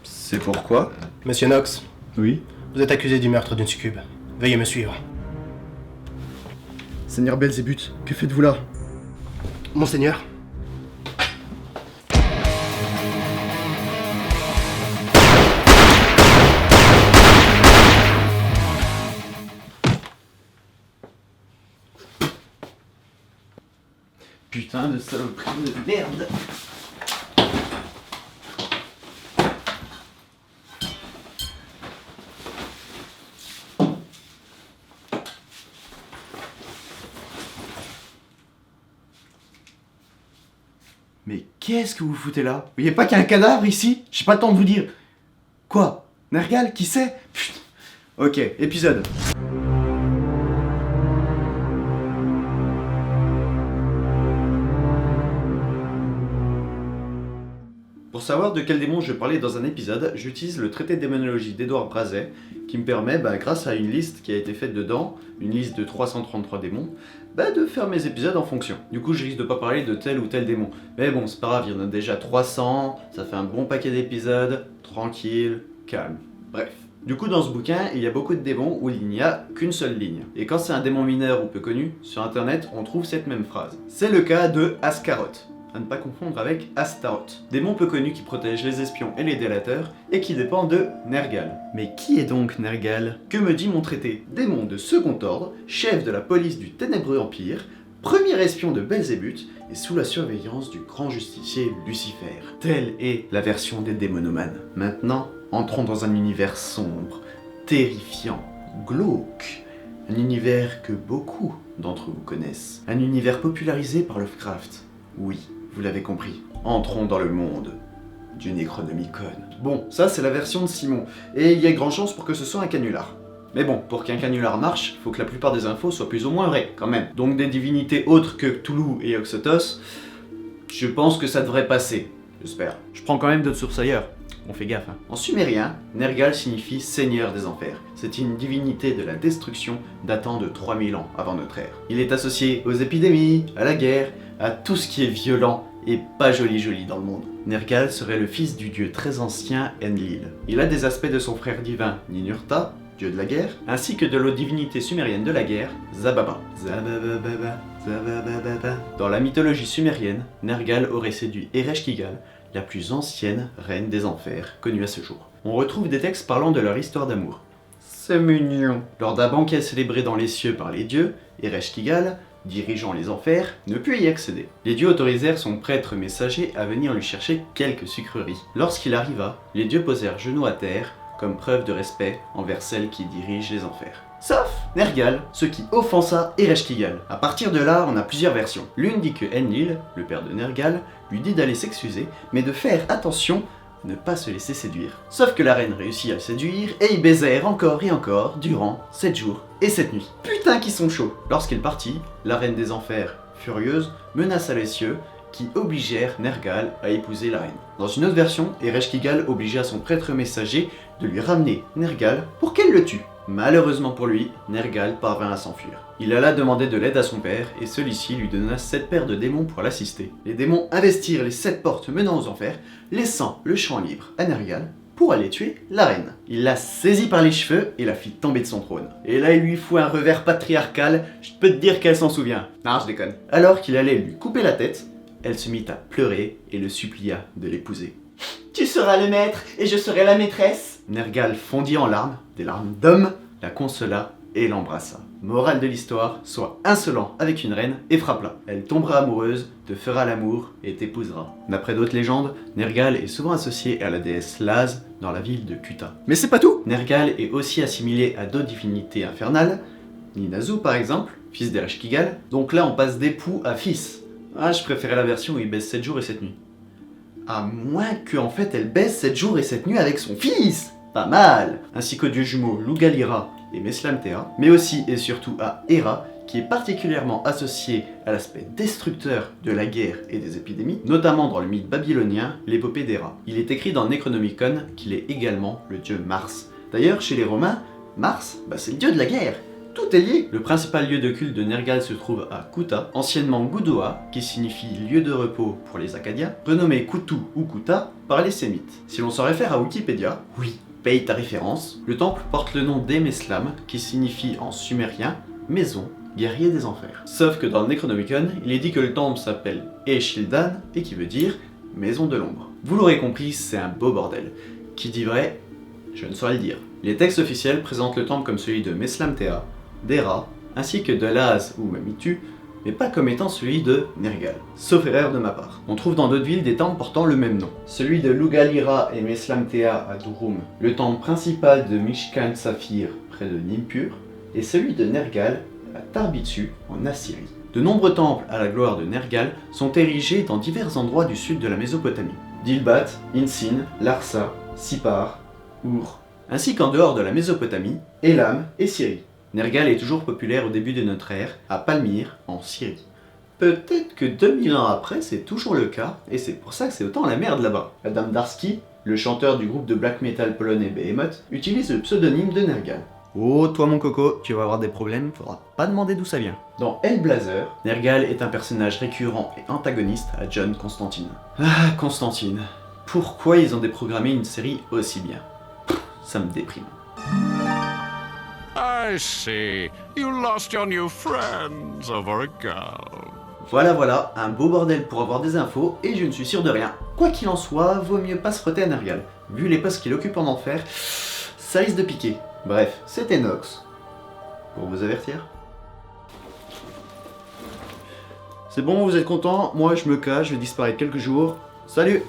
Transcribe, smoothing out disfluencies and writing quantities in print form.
C'est pourquoi? Monsieur Knox, Oui. vous êtes accusé du meurtre d'une succube. Veuillez me suivre. Seigneur Belzébuth, que faites-vous là? Monseigneur. Putain de saloperie de merde. Mais qu'est-ce que vous foutez là? Vous voyez pas qu'il y a un cadavre ici? J'ai pas le temps de vous dire. Quoi? Nergal? Qui c'est? Putain. Ok, épisode. Pour savoir de quel démon je parlais dans un épisode, j'utilise le traité de démonologie d'Edouard Brazet, qui me permet, grâce à une liste qui a été faite dedans, une liste de 333 démons, de faire mes épisodes en fonction. Du coup, je risque de pas parler de tel ou tel démon. Mais bon, c'est pas grave, il y en a déjà 300, ça fait un bon paquet d'épisodes, tranquille, calme. Bref. Du coup, dans ce bouquin, il y a beaucoup de démons où il n'y a qu'une seule ligne. Et quand c'est un démon mineur ou peu connu, sur internet, on trouve cette même phrase. C'est le cas de Ascaroth. À ne pas confondre avec Astaroth, démon peu connu qui protège les espions et les délateurs, et qui dépend de Nergal. Mais qui est donc Nergal? Que me dit mon traité? Démon de second ordre, chef de la police du ténébreux empire, premier espion de Belzébuth, et sous la surveillance du grand justicier Lucifer. Telle est la version des démonomanes. Maintenant, entrons dans un univers sombre, terrifiant, glauque, un univers que beaucoup d'entre vous connaissent, un univers popularisé par Lovecraft. Oui, vous l'avez compris, entrons dans le monde du Necronomicon. Bon, ça c'est la version de Simon, et il y a de grandes chances pour que ce soit un canular. Mais bon, pour qu'un canular marche, faut que la plupart des infos soient plus ou moins vraies, quand même. Donc des divinités autres que Cthulhu et Oxotos, je pense que ça devrait passer, j'espère. Je prends quand même d'autres sources ailleurs, on fait gaffe. En sumérien, Nergal signifie seigneur des enfers. C'est une divinité de la destruction datant de 3000 ans avant notre ère. Il est associé aux épidémies, à la guerre, à tout ce qui est violent et pas joli dans le monde. Nergal serait le fils du dieu très ancien Enlil. Il a des aspects de son frère divin Ninurta, dieu de la guerre, ainsi que de l'autre divinité sumérienne de la guerre, Zababa. Dans la mythologie sumérienne, Nergal aurait séduit Ereshkigal, la plus ancienne reine des enfers connue à ce jour. On retrouve des textes parlant de leur histoire d'amour. C'est mignon. Lors d'un banquet célébré dans les cieux par les dieux, Ereshkigal, dirigeant les enfers, ne put y accéder. Les dieux autorisèrent son prêtre messager à venir lui chercher quelques sucreries. Lorsqu'il arriva, les dieux posèrent genoux à terre, comme preuve de respect envers celle qui dirige les enfers. Sauf Nergal, ce qui offensa Ereshkigal. À partir de là, on a plusieurs versions. L'une dit que Enlil, le père de Nergal, lui dit d'aller s'excuser, mais de faire attention à ne pas se laisser séduire. Sauf que la reine réussit à le séduire, et ils baisèrent encore et encore durant 7 jours et 7 nuits. Putain qu'ils sont chauds. Lorsqu'il partit, la reine des enfers, furieuse, menaça les cieux, qui obligèrent Nergal à épouser la reine. Dans une autre version, Ereshkigal obligea son prêtre messager de lui ramener Nergal pour qu'elle le tue. Malheureusement pour lui, Nergal parvint à s'enfuir. Il alla demander de l'aide à son père, et celui-ci lui donna 7 paires de démons pour l'assister. Les démons investirent les 7 portes menant aux enfers, laissant le champ libre à Nergal pour aller tuer la reine. Il la saisit par les cheveux et la fit tomber de son trône. Et là il lui fout un revers patriarcal, je peux te dire qu'elle s'en souvient. Non, je déconne. Alors qu'il allait lui couper la tête, elle se mit à pleurer et le supplia de l'épouser. Tu seras le maître et je serai la maîtresse. Nergal fondit en larmes, des larmes d'homme, la consola et l'embrassa. Morale de l'histoire, sois insolent avec une reine et frappe-la. Elle tombera amoureuse, te fera l'amour et t'épousera. D'après d'autres légendes, Nergal est souvent associé à la déesse Laz dans la ville de Kuta. Mais c'est pas tout! Nergal est aussi assimilé à d'autres divinités infernales, Ninazu par exemple, fils d'Ereshkigal. Donc là on passe d'époux à fils. Ah, je préférais la version où il baisse 7 jours et 7 nuits. À moins qu'en fait elle baisse 7 jours et 7 nuits avec son fils! Pas mal! Ainsi qu'aux dieux jumeaux Lugalira et Meslamtea, mais aussi et surtout à Héra, qui est particulièrement associé à l'aspect destructeur de la guerre et des épidémies, notamment dans le mythe babylonien, l'épopée d'Héra. Il est écrit dans Necronomicon qu'il est également le dieu Mars. D'ailleurs, chez les Romains, Mars, c'est le dieu de la guerre. Tout est lié. Le principal lieu de culte de Nergal se trouve à Kuta, anciennement Gudua, qui signifie lieu de repos pour les Acadiens, renommé Kutu ou Kuta par les Sémites. Si l'on s'en réfère à Wikipédia, oui, paye ta référence, le temple porte le nom d'Emeslam, qui signifie en sumérien maison, guerrier des enfers. Sauf que dans le Necronomicon, il est dit que le temple s'appelle Eshildan et qui veut dire maison de l'ombre. Vous l'aurez compris, c'est un beau bordel. Qui dit vrai, je ne saurais le dire. Les textes officiels présentent le temple comme celui de Meslamtea, d'Hera, ainsi que de Laz ou Mamitu, mais pas comme étant celui de Nergal, sauf erreur de ma part. On trouve dans d'autres villes des temples portant le même nom. Celui de Lugalira et Meslamtea à Durum, le temple principal de Mishkan Saphir près de Nippur, et celui de Nergal à Tarbitsu en Assyrie. De nombreux temples à la gloire de Nergal sont érigés dans divers endroits du sud de la Mésopotamie. Dilbat, Insin, Larsa, Sipar, Ur, ainsi qu'en dehors de la Mésopotamie, Elam et Syrie. Nergal est toujours populaire au début de notre ère, à Palmyre, en Syrie. Peut-être que 2000 ans après, c'est toujours le cas, et c'est pour ça que c'est autant la merde là-bas. Adam Darski, le chanteur du groupe de black metal polonais Behemoth, utilise le pseudonyme de Nergal. Oh, toi mon coco, tu vas avoir des problèmes, faudra pas demander d'où ça vient. Dans Hellblazer, Nergal est un personnage récurrent et antagoniste à John Constantine. Ah, Constantine. Pourquoi ils ont déprogrammé une série aussi bien? Ça me déprime. I see. You lost your new friends over a girl. Voilà, un beau bordel pour avoir des infos, et je ne suis sûr de rien. Quoi qu'il en soit, vaut mieux pas se frotter à Nergal. Vu les postes qu'il occupe en enfer, ça risque de piquer. Bref, c'était Nox. Pour vous avertir. C'est bon, vous êtes content? Moi je me cache, je vais disparaître quelques jours. Salut!